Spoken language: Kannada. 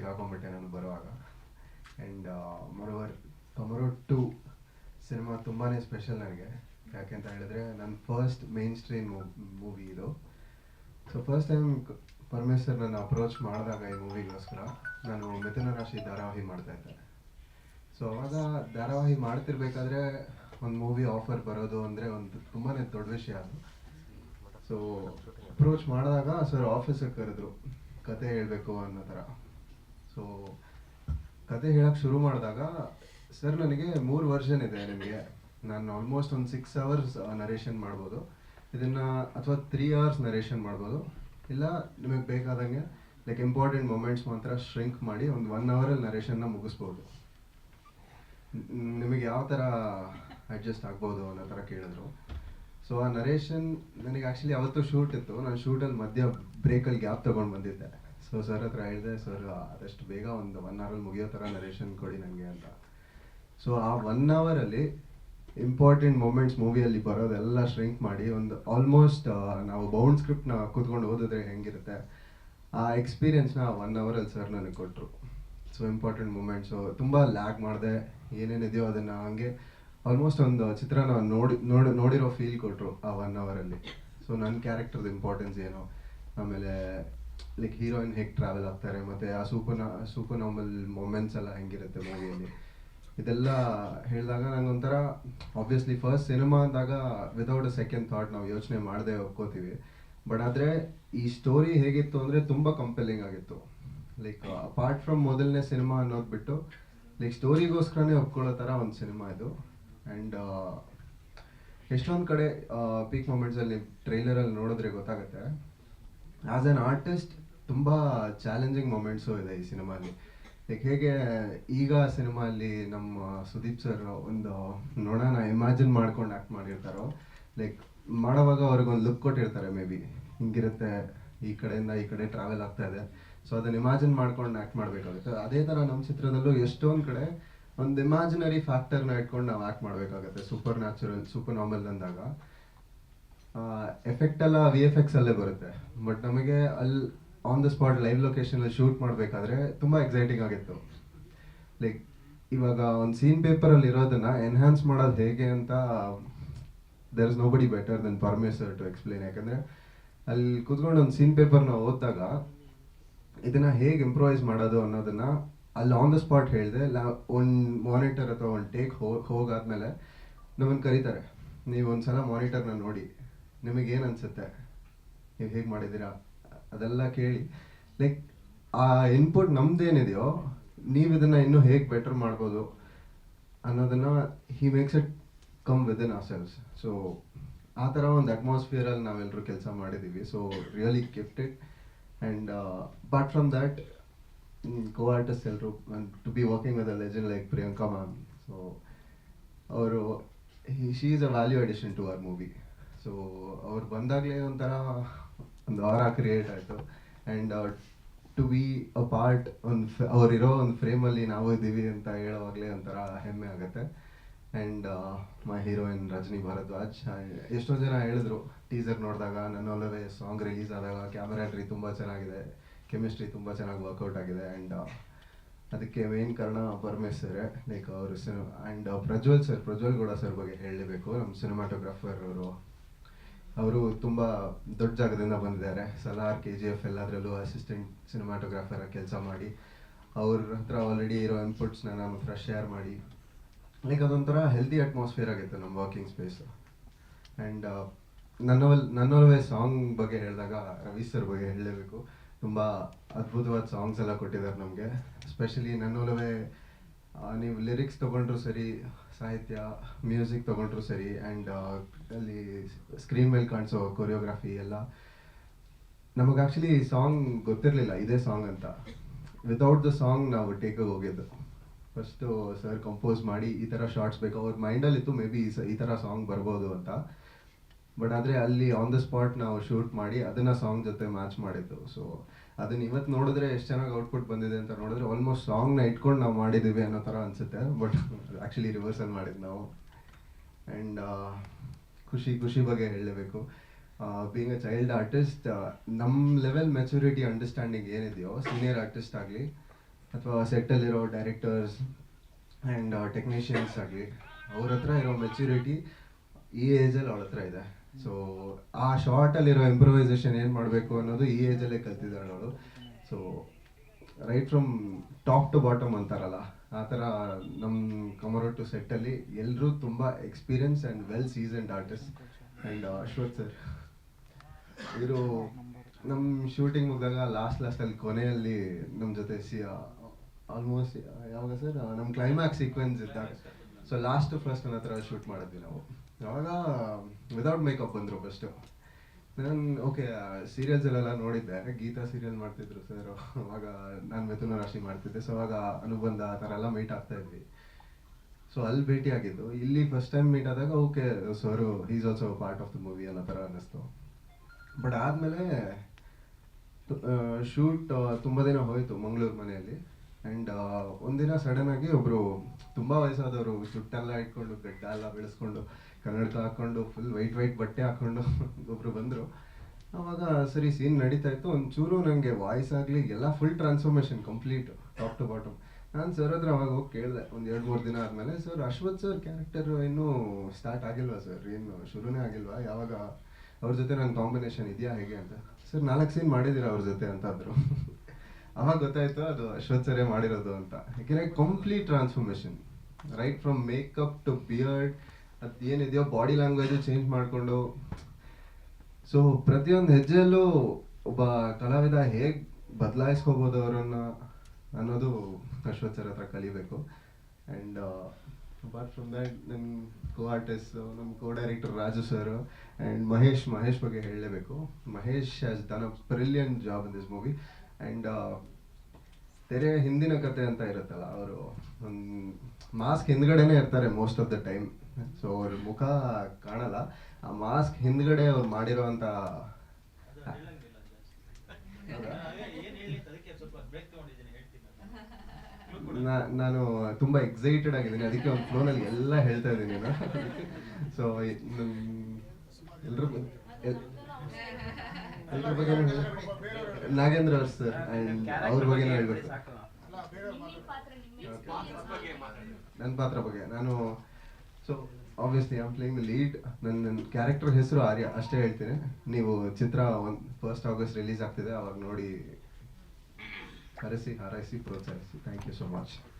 ಸಿಗಾಕೊಂಡ್ಬಿಟ್ಟೆ ನಾನು ಬರುವಾಗ. ಆ್ಯಂಡ್ ಮೊರೋವರ್ ಕಮರೋ 2 ಸಿನಿಮಾ ತುಂಬಾ ಸ್ಪೆಷಲ್ ನನಗೆ. ಯಾಕೆಂತ ಹೇಳಿದ್ರೆ ನನ್ನ ಫಸ್ಟ್ ಮೇನ್ ಸ್ಟ್ರೀಮ್ ಮೂವಿ ಇದು. So first time Paramesh sir ನನ್ನ ಅಪ್ರೋಚ್ ಮಾಡಿದಾಗ ಈ ಮೂವಿಗೋಸ್ಕರ ನಾನು ಮಿಥುನ ರಾಶಿ ಧಾರಾವಾಹಿ ಮಾಡ್ತಾಯಿದ್ದೆ. ಸೊ ಅವಾಗ ಧಾರಾವಾಹಿ ಮಾಡ್ತಿರ್ಬೇಕಾದ್ರೆ ಒಂದು ಮೂವಿ ಆಫರ್ ಬರೋದು ಅಂದರೆ ಒಂದು ತುಂಬಾ ದೊಡ್ಡ ವಿಷಯ ಅದು. ಸೊ ಅಪ್ರೋಚ್ ಮಾಡಿದಾಗ ಸರ್ ಆಫೀಸಿಗೆ ಕರೆದ್ರು, ಕತೆ ಹೇಳಬೇಕು ಅನ್ನೋ ಥರ. ಸೊ ಕತೆ ಹೇಳಕ್ಕೆ ಶುರು ಮಾಡಿದಾಗ ಸರ್ ನನಗೆ 3 ವರ್ಷನ್ ಇದೆ ನಿಮಗೆ, ನಾನು ಆಲ್ಮೋಸ್ಟ್ ಒಂದು 6 hours ನರೇಷನ್ ಮಾಡ್ಬೋದು ಇದನ್ನು, ಅಥವಾ 3 hours ನರೇಷನ್ ಮಾಡ್ಬೋದು, ಇಲ್ಲ ನಿಮಗೆ ಬೇಕಾದಂಗೆ ಲೈಕ್ ಇಂಪಾರ್ಟೆಂಟ್ ಮೊಮೆಂಟ್ಸ್ ಮಾತ್ರ ಶ್ರಿಂಕ್ ಮಾಡಿ ಒಂದು 1 hour ನರೇಷನ್ನ ಮುಗಿಸ್ಬೋದು, ನಿಮಗೆ ಯಾವ ಥರ ಅಡ್ಜಸ್ಟ್ ಆಗ್ಬೋದು ಅನ್ನೋ ಥರ ಕೇಳಿದ್ರು. ಸೊ ಆ ನರೇಷನ್ ನನಗೆ ಆ್ಯಕ್ಚುಲಿ ಅವತ್ತು ಶೂಟ್ ಇತ್ತು, ನಾನು ಶೂಟಲ್ಲಿ ಮಧ್ಯ ಬ್ರೇಕಲ್ಲಿ ಗ್ಯಾಪ್ ತೊಗೊಂಡು ಬಂದಿದ್ದೆ. ಸೊ ಸರ್ ಹತ್ರ ಹೇಳಿದೆ, ಸರ್ ಆದಷ್ಟು ಬೇಗ ಒಂದು 1 hour ಮುಗಿಯೋ ಥರ ನರೇಷನ್ ಕೊಡಿ ನನಗೆ ಅಂತ. ಸೊ ಆ 1 hour ಇಂಪಾರ್ಟೆಂಟ್ ಮೂಮೆಂಟ್ಸ್ ಮೂವಿಯಲ್ಲಿ ಬರೋದೆಲ್ಲ ಶ್ರಿಂಕ್ ಮಾಡಿ ಒಂದು ಆಲ್ಮೋಸ್ಟ್ ನಾವು ಬೌಂಡ್ ಸ್ಕ್ರಿಪ್ಟ್ನ ಕೂತ್ಕೊಂಡು ಓದಿದ್ರೆ ಹೆಂಗಿರುತ್ತೆ ಆ ಎಕ್ಸ್ಪೀರಿಯನ್ಸ್ನ 1 hour ಸರ್ ನನಗೆ ಕೊಟ್ಟರು. ಸೊ ಇಂಪಾರ್ಟೆಂಟ್ ಮೂಮೆಂಟ್ಸು ತುಂಬ ಲ್ಯಾಗ್ ಮಾಡಿದೆ, ಏನೇನಿದೆಯೋ ಅದನ್ನು ಹಂಗೆ ಆಲ್ಮೋಸ್ಟ್ ಒಂದು ಚಿತ್ರನ ನೋಡಿರೋ ಫೀಲ್ ಕೊಟ್ಟರು ಆ 1 hour. ಸೊ ನನ್ನ ಕ್ಯಾರೆಕ್ಟರ್ದು ಇಂಪಾರ್ಟೆನ್ಸ್ ಏನು, ಆಮೇಲೆ ಲೈಕ್ ಹೀರೋಯಿನ್ ಹೇಗೆ ಟ್ರಾವೆಲ್ ಆಗ್ತಾರೆ, ಮತ್ತು ಆ ಸೂಪರ್ ನಾರ್ಮಲ್ ಮೂಮೆಂಟ್ಸ್ ಎಲ್ಲ ಹೆಂಗಿರುತ್ತೆ ಮೂವಿಯಲ್ಲಿ, ಇದೆಲ್ಲ ಹೇಳಿದಾಗ ನಂಗೊಂಥರ ಆಬ್ವಿಯಸ್ಲಿ ಫಸ್ಟ್ ಸಿನಿಮಾ ಅಂದಾಗ ವಿತೌಟ್ ಅ ಸೆಕೆಂಡ್ ಥಾಟ್ ನಾವು ಯೋಚನೆ ಮಾಡದೆ ಒಪ್ಕೋತೀವಿ. ಬಟ್ ಆದರೆ ಈ ಸ್ಟೋರಿ ಹೇಗಿತ್ತು ಅಂದರೆ ತುಂಬ ಕಂಪೆಲ್ಲಿಂಗ್ ಆಗಿತ್ತು. ಲೈಕ್ ಅಪಾರ್ಟ್ ಫ್ರಮ್ ಮೊದಲನೇ ಸಿನಿಮಾ ಅನ್ನೋದು ಬಿಟ್ಟು ಲೈಕ್ ಸ್ಟೋರಿಗೋಸ್ಕರನೇ ಒಪ್ಕೊಳ್ಳೋ ಥರ ಒಂದು ಸಿನಿಮಾ ಇದು. ಆ್ಯಂಡ್ ಎಷ್ಟೊಂದು ಕಡೆ ಪೀಕ್ ಮೂಮೆಂಟ್ಸಲ್ಲಿ ಟ್ರೈಲರಲ್ಲಿ ನೋಡಿದ್ರೆ ಗೊತ್ತಾಗುತ್ತೆ, ಆ್ಯಸ್ ಆ್ಯನ್ ಆರ್ಟಿಸ್ಟ್ ತುಂಬ ಚಾಲೆಂಜಿಂಗ್ ಮೂಮೆಂಟ್ಸು ಇದೆ ಈ ಸಿನಿಮಾಲಿ. ಲೈಕ್ ಹೇಗೆ ಈಗ ಸಿನಿಮಾಲ್ಲಿ ನಮ್ಮ ಸುದೀಪ್ ಸರ್ ಒಂದು ನೋಡೋಣ ಇಮ್ಯಾಜಿನ್ ಮಾಡ್ಕೊಂಡು ಆ್ಯಕ್ಟ್ ಮಾಡಿರ್ತಾರೋ, ಲೈಕ್ ಮಾಡೋವಾಗ ಅವ್ರಿಗೊಂದು ಲುಕ್ ಕೊಟ್ಟಿರ್ತಾರೆ, ಮೇ ಬಿ ಹಿಂಗಿರುತ್ತೆ, ಈ ಕಡೆಯಿಂದ ಈ ಕಡೆ ಟ್ರಾವೆಲ್ ಆಗ್ತಾ ಇದೆ, ಸೊ ಅದನ್ನು ಇಮ್ಯಾಜಿನ್ ಮಾಡ್ಕೊಂಡು ಆ್ಯಕ್ಟ್ ಮಾಡಬೇಕಾಗುತ್ತೆ. ಅದೇ ಥರ ನಮ್ಮ ಚಿತ್ರದಲ್ಲೂ ಎಷ್ಟೊಂದು ಕಡೆ ಒಂದು ಇಮ್ಯಾಜಿನರಿ ಫ್ಯಾಕ್ಟರ್ನ ಇಟ್ಕೊಂಡು ನಾವು ಆ್ಯಕ್ಟ್ ಮಾಡಬೇಕಾಗುತ್ತೆ. ಸೂಪರ್ ನ್ಯಾಚುರಲ್ ಸೂಪರ್ ನಾರ್ಮಲ್ ಅಂದಾಗ ಎಫೆಕ್ಟ್ ಎಲ್ಲ VFX ಅಲ್ಲೇ ಬರುತ್ತೆ, ಬಟ್ ನಮಗೆ ಅಲ್ಲಿ ಆನ್ ದ ಸ್ಪಾಟ್ ಲೈವ್ ಲೊಕೇಶನಲ್ಲಿ ಶೂಟ್ ಮಾಡಬೇಕಾದ್ರೆ ತುಂಬ ಎಕ್ಸೈಟಿಂಗ್ ಆಗಿತ್ತು. ಲೈಕ್ ಇವಾಗ ಒಂದು ಸೀನ್ ಪೇಪರಲ್ಲಿ ಇರೋದನ್ನು ಎನ್ಹ್ಯಾನ್ಸ್ ಮಾಡೋದು ಹೇಗೆ ಅಂತ there is nobody better than Paramesh sir to explain. ಯಾಕಂದರೆ ಅಲ್ಲಿ ಕೂತ್ಕೊಂಡು ಒಂದು ಸೀನ್ ಪೇಪರ್ನ ಓದಿದಾಗ ಇದನ್ನು ಹೇಗೆ ಇಂಪ್ರೂವೈಸ್ ಮಾಡೋದು ಅನ್ನೋದನ್ನು ಅಲ್ಲಿ ಆನ್ ದ ಸ್ಪಾಟ್ ಹೇಳಿದೆ. ಒಂದು ಮಾನಿಟರ್ ಅಥವಾ ಒಂದು ಟೇಕ್ ಹೋಗಾದ್ಮೇಲೆ ನಮ್ಮನ್ನು ಕರೀತಾರೆ, ನೀವು ಒಂದು ಸಲ ಮಾನಿಟರ್ನ ನೋಡಿ ನಿಮಗೇನು ಅನಿಸುತ್ತೆ, ನೀವು ಹೇಗೆ ಮಾಡಿದ್ದೀರಾ ಅದೆಲ್ಲ ಕೇಳಿ, ಲೈಕ್ ಆ ಇನ್ಪುಟ್ ನಮ್ದೇನಿದೆಯೋ ನೀವು ಇದನ್ನು ಇನ್ನೂ ಹೇಗೆ ಬೆಟರ್ ಮಾಡ್ಬೋದು ಅನ್ನೋದನ್ನು he makes it come within ourselves. So ಆ ಥರ ಒಂದು ಅಟ್ಮಾಸ್ಫಿಯರಲ್ಲಿ ನಾವೆಲ್ಲರೂ ಕೆಲಸ ಮಾಡಿದ್ದೀವಿ. So really gifted. And apart from that co-artists ಎಲ್ಲರೂ to be working with a legend like Priyanka ma'am. So ಅವರು she is a value addition to our movie. So ಅವ್ರು ಬಂದಾಗಲೇ ಒಂಥರ ಒಂದು ಆರ ಕ್ರಿಯೇಟ್ ಆಯಿತು. And to be a part ಅವರಿರೋ ಒಂದು ಫ್ರೇಮಲ್ಲಿ ನಾವು ಇದ್ದೀವಿ ಅಂತ ಹೇಳೋವಾಗಲೇ ಒಂಥರ ಹೆಮ್ಮೆ ಆಗುತ್ತೆ. And my heroine Rajani Bharadwaj, ಎಷ್ಟೋ ಜನ ಹೇಳಿದ್ರು ಟೀಸರ್ ನೋಡಿದಾಗ, ನನ್ನೊಲವೇ ಸಾಂಗ್ ರಿಲೀಸ್ ಆದಾಗ ಕ್ಯಾಮರಾಟ್ರಿ ತುಂಬ ಚೆನ್ನಾಗಿದೆ, ಕೆಮಿಸ್ಟ್ರಿ ತುಂಬ ಚೆನ್ನಾಗಿ ವರ್ಕೌಟ್ ಆಗಿದೆ. ಆ್ಯಂಡ್ ಅದಕ್ಕೆ ಮೇನ್ ಕಾರಣ ಪರಮೇಶ್ ಸರ್, ಲೈಕ್ ಅವರು ಆ್ಯಂಡ್ ಪ್ರಜ್ವಲ್ ಗೌಡ ಸರ್ ಬಗ್ಗೆ ಹೇಳಲೇಬೇಕು. ನಮ್ಮ ಸಿನಿಮಾಟೋಗ್ರಾಫರ್ ಅವರು ತುಂಬ ದೊಡ್ಡ ಜಾಗದಿಂದ ಬಂದಿದ್ದಾರೆ. ಸಲಾರ್, KGF ಎಲ್ಲದರಲ್ಲೂ ಅಸಿಸ್ಟೆಂಟ್ ಸಿನಿಮಾಟೋಗ್ರಾಫರ್ ಕೆಲಸ ಮಾಡಿ ಅವ್ರ ಹತ್ರ ಆಲ್ರೆಡಿ ಇರೋ ಇನ್ಪುಟ್ಸ್ನ ನಮ್ಮ ಹತ್ರ ಶೇರ್ ಮಾಡಿ, ಲೈಕ್ ಅದೊಂಥರ ಹೆಲ್ದಿ ಅಟ್ಮಾಸ್ಫಿಯರ್ ಆಗಿತ್ತು ನಮ್ಮ ವರ್ಕಿಂಗ್ ಸ್ಪೇಸ್. ಆ್ಯಂಡ್ ನನ್ನೊಲವೇ ಸಾಂಗ್ ಬಗ್ಗೆ ಹೇಳಿದಾಗ ರವಿ ಸರ್ ಬಗ್ಗೆ ಹೇಳಲೇಬೇಕು. ತುಂಬ ಅದ್ಭುತವಾದ ಸಾಂಗ್ಸ್ ಎಲ್ಲ ಕೊಟ್ಟಿದ್ದಾರೆ ನಮಗೆ. ಎಸ್ಪೆಷಲಿ ನನ್ನೊಲವೇ ನೀವು ಲಿರಿಕ್ಸ್ ತೊಗೊಂಡ್ರು ಸರಿ, ಸಾಹಿತ್ಯ ಮ್ಯೂಸಿಕ್ ತೊಗೊಂಡ್ರು ಸರಿ, ಆ್ಯಂಡ್ ಅಲ್ಲಿ ಸ್ಕ್ರೀನ್ ಮೇಲೆ ಕಾಣಿಸೋ ಕೊರಿಯೋಗ್ರಫಿ ಎಲ್ಲ ನಮಗೆ ಆ್ಯಕ್ಚುಲಿ ಸಾಂಗ್ ಗೊತ್ತಿರಲಿಲ್ಲ ಇದೇ ಸಾಂಗ್ ಅಂತ. ವಿತೌಟ್ ದ ಸಾಂಗ್ ನಾವು ಟೇಕಿಗೆ ಹೋಗಿದ್ದು. ಫಸ್ಟು ಸರ್ ಕಂಪೋಸ್ ಮಾಡಿ ಈ ಥರ ಶಾರ್ಟ್ಸ್ ಬೇಕು, ಅವ್ರ ಮೈಂಡಲ್ಲಿತ್ತು ಮೇ ಬಿ ಈ ಥರ ಸಾಂಗ್ ಬರ್ಬೋದು ಅಂತ. ಬಟ್ ಆದರೆ ಅಲ್ಲಿ ಆನ್ ದ ಸ್ಪಾಟ್ ನಾವು ಶೂಟ್ ಮಾಡಿ ಅದನ್ನು ಸಾಂಗ್ ಜೊತೆ ಮ್ಯಾಚ್ ಮಾಡಿದ್ದು. ಸೊ ಅದನ್ನ ಇವತ್ತು ನೋಡಿದ್ರೆ ಎಷ್ಟು ಚೆನ್ನಾಗಿ ಔಟ್ಪುಟ್ ಬಂದಿದೆ ಅಂತ ನೋಡಿದ್ರೆ ಆಲ್ಮೋಸ್ಟ್ ಸಾಂಗ್ನ ಇಟ್ಕೊಂಡು ನಾವು ಮಾಡಿದ್ದೀವಿ ಅನ್ನೋ ಥರ ಅನಿಸುತ್ತೆ. ಬಟ್ ಆ್ಯಕ್ಚುಲಿ ರಿವರ್ಸಲ್ ಮಾಡಿದ್ದು ನಾವು. ಆ್ಯಂಡ್ ಖುಷಿ ಬಗ್ಗೆ ಹೇಳಲೇಬೇಕು. ಬೀಯಿಂಗ್ ಅ ಚೈಲ್ಡ್ ಆರ್ಟಿಸ್ಟ್, ನಮ್ಮ ಲೆವೆಲ್ ಮೆಚುರಿಟಿ ಅಂಡರ್ಸ್ಟ್ಯಾಂಡಿಂಗ್ ಏನಿದೆಯೋ ಸೀನಿಯರ್ ಆರ್ಟಿಸ್ಟ್ ಆಗಲಿ ಅಥವಾ ಸೆಟ್ಟಲ್ಲಿರೋ ಡೈರೆಕ್ಟರ್ಸ್ ಆ್ಯಂಡ್ ಟೆಕ್ನಿಷಿಯನ್ಸ್ ಆಗಲಿ, ಅವ್ರ ಹತ್ರ ಇರೋ ಮೆಚ್ಯೂರಿಟಿ ಈ ಏಜಲ್ಲಿ ಅವಳ ಹತ್ರ ಇದೆ. ಸೊ ಆ ಶಾರ್ಟಲ್ಲಿರೋ ಇಂಪ್ರೂವೈಸೇಷನ್ ಏನು ಮಾಡಬೇಕು ಅನ್ನೋದು ಈ ಏಜಲ್ಲೇ ಕಲ್ತಿದ್ದಾಳೆ ಅವಳು. So right from top to bottom ಅಂತಾರಲ್ಲ, ಆ ಥರ ನಮ್ಮ ಕಮರೋಟು ಸೆಟ್ಟಲ್ಲಿ ಎಲ್ಲರೂ ತುಂಬ experience and well seasoned artist. And Ashwath sir ಇವರು ನಮ್ಮ ಶೂಟಿಂಗ್ ಮುಗಿದಾಗ ಲಾಸ್ಟಲ್ಲಿ ಕೊನೆಯಲ್ಲಿ ನಮ್ಮ ಜೊತೆ ಆಲ್ಮೋಸ್ಟ್ ಯಾವಾಗ ಸರ್ ನಮ್ಮ ಕ್ಲೈಮ್ಯಾಕ್ಸ್ ಸೀಕ್ವೆನ್ಸ್ ಇದ್ದಾಗ, ಸೊ ಫಸ್ಟ್ ನನ್ನ ಹತ್ರ ಶೂಟ್ ಮಾಡಿದ್ವಿ ನಾವು. ಅವಾಗ ವಿದೌಟ್ ಮೇಕಪ್ ಬಂದರು ಫಸ್ಟು. ನಾನು ಓಕೆ ಸೀರಿಯಲ್ಸಲ್ಲೆಲ್ಲ ನೋಡಿದ್ದೆ, ಗೀತಾ ಸೀರಿಯಲ್ ಮಾಡ್ತಿದ್ರು ಸರ್, ಅವಾಗ ನಾನು ಮಿಥುನ ರಾಶಿ ಮಾಡ್ತಿದ್ದೆ. ಸೊ ಅವಾಗ ಅನುಬಂಧ ಆ ಥರ ಎಲ್ಲ ಮೀಟ್ ಆಗ್ತಾ ಇದ್ವಿ. ಸೊ ಅಲ್ಲಿ ಭೇಟಿ ಆಗಿದ್ದು. ಇಲ್ಲಿ ಫಸ್ಟ್ ಟೈಮ್ ಮೀಟ್ ಆದಾಗ okay sir is also part of the movie ಅನ್ನೋ ಥರ ಅನ್ನಿಸ್ತು. ಬಟ್ ಆದಮೇಲೆ ಶೂಟ್ ತುಂಬ ದಿನ ಹೋಯಿತು ಮಂಗಳೂರು ಮನೆಯಲ್ಲಿ. ಆ್ಯಂಡ್ ಒಂದಿನ ಸಡನ್ ಆಗಿ ಒಬ್ಬರು ತುಂಬ ವಯಸ್ಸಾದವರು ಜುಟ್ಟೆಲ್ಲ ಇಟ್ಕೊಂಡು ಗಡ್ಡ ಎಲ್ಲ ಬೆಳೆಸ್ಕೊಂಡು ಕನ್ನಡಕ ಹಾಕ್ಕೊಂಡು ಫುಲ್ ವೈಟ್ ಬಟ್ಟೆ ಹಾಕ್ಕೊಂಡು ಒಬ್ಬರು ಬಂದರು. ಆವಾಗ ಸರಿ ಸೀನ್ ನಡೀತಾ ಇತ್ತು. ಒಂಚೂರು ನನಗೆ ವಾಯ್ಸ್ ಆಗಲಿ ಎಲ್ಲ full transformation complete top to bottom. ನಾನು ಸರ್ ಹತ್ರ ಅವಾಗ ಹೋಗಿ ಕೇಳಿದೆ ಒಂದು 2-3 ದಿನ ಆದಮೇಲೆ, ಸರ್ ಅಶ್ವಥ್ ಸರ್ ಕ್ಯಾರೆಕ್ಟರ್ ಇನ್ನೂ ಸ್ಟಾರ್ಟ್ ಆಗಿಲ್ವಾ ಸರ್, ಏನು ಶುರುನೇ ಆಗಿಲ್ವಾ, ಯಾವಾಗ ಅವ್ರ ಜೊತೆ ನನ್ನ ಕಾಂಬಿನೇಷನ್ ಇದೆಯಾ ಹೇಗೆ ಅಂತ. ಸರ್ 4 ಸೀನ್ ಮಾಡಿದ್ದೀರಾ ಅವ್ರ ಜೊತೆ ಅಂತ ಅಂದರು. ಅವಾಗ ಗೊತ್ತಾಯ್ತು ಅದು ಅಶ್ವಥ್ ಸರೇ ಮಾಡಿರೋದು ಅಂತ. ಯಾಕೆಂದರೆ complete transformation, right from makeup to beard, ಅದು ಏನಿದೆಯೋ ಬಾಡಿ ಲ್ಯಾಂಗ್ವೇಜು ಚೇಂಜ್ ಮಾಡಿಕೊಂಡು. ಸೊ ಪ್ರತಿಯೊಂದು ಹೆಜ್ಜೆಯಲ್ಲೂ ಒಬ್ಬ ಕಲಾವಿದ ಹೇಗೆ ಬದಲಾಯಿಸ್ಕೋಬೋದು ಅವರನ್ನು ಅನ್ನೋದು ಅಶ್ವಥ್ ಸರ್ ಹತ್ರ ಕಲಿಬೇಕು. ಆ್ಯಂಡ್ ಅಪಾರ್ಟ್ ಫ್ರಮ್ ದ್ಯಾಟ್ ನನ್ನ ಆರ್ಟಿಸ್ಟ್, ನಮ್ಮ director Raju sir and Mahesh ಬಗ್ಗೆ ಹೇಳಲೇಬೇಕು. Mahesh has done a brilliant job in this movie. And ತೆರೆ ಹಿಂದಿನ ಕತೆ ಅಂತ ಇರುತ್ತಲ್ಲ, ಅವರು ಒಂದು ಮಾಸ್ಕ್ ಹಿಂದ್ಗಡೆನೇ ಇರ್ತಾರೆ most of the time. So ಅವ್ರ ಮುಖ ಕಾಣಲ್ಲ, ಆ ಮಾಸ್ಕ್ ಹಿಂದ್ಗಡೆ ಅವ್ರು ಮಾಡಿರೋಂಥ ನಾನು ತುಂಬ ಎಕ್ಸೈಟೆಡ್ ಆಗಿದ್ದೀನಿ, ಅದಕ್ಕೆ ಒಂದು ಫ್ಲೋನಲ್ಲಿ ಎಲ್ಲ ಹೇಳ್ತಾ ಇದ್ದೀನಿ ನಾನು. ಸೊ ಎಲ್ರ ಬಗ್ಗೆ ನಾಗೇಂದ್ರ ಅವ್ರ ಸರ್ ಆ್ಯಂಡ್ ಅವ್ರ ಬಗ್ಗೆ ಹೇಳ್ಬೇಕು. ನನ್ನ ಪಾತ್ರ ಬಗ್ಗೆ ನಾನು, so obviously I am playing the lead. ನನ್ನ ಕ್ಯಾರೆಕ್ಟರ್ ಹೆಸರು ಆರ್ಯ ಅಷ್ಟೇ ಹೇಳ್ತೀನಿ. ನೀವು ಚಿತ್ರ 1 ಆಗಸ್ಟ್ ರಿಲೀಸ್ ಆಗ್ತಿದೆ, ಅವಾಗ ನೋಡಿ ಹರಸಿ ಹಾರೈಸಿ ಪ್ರೋತ್ಸಾಹಿಸಿ. Thank you so much.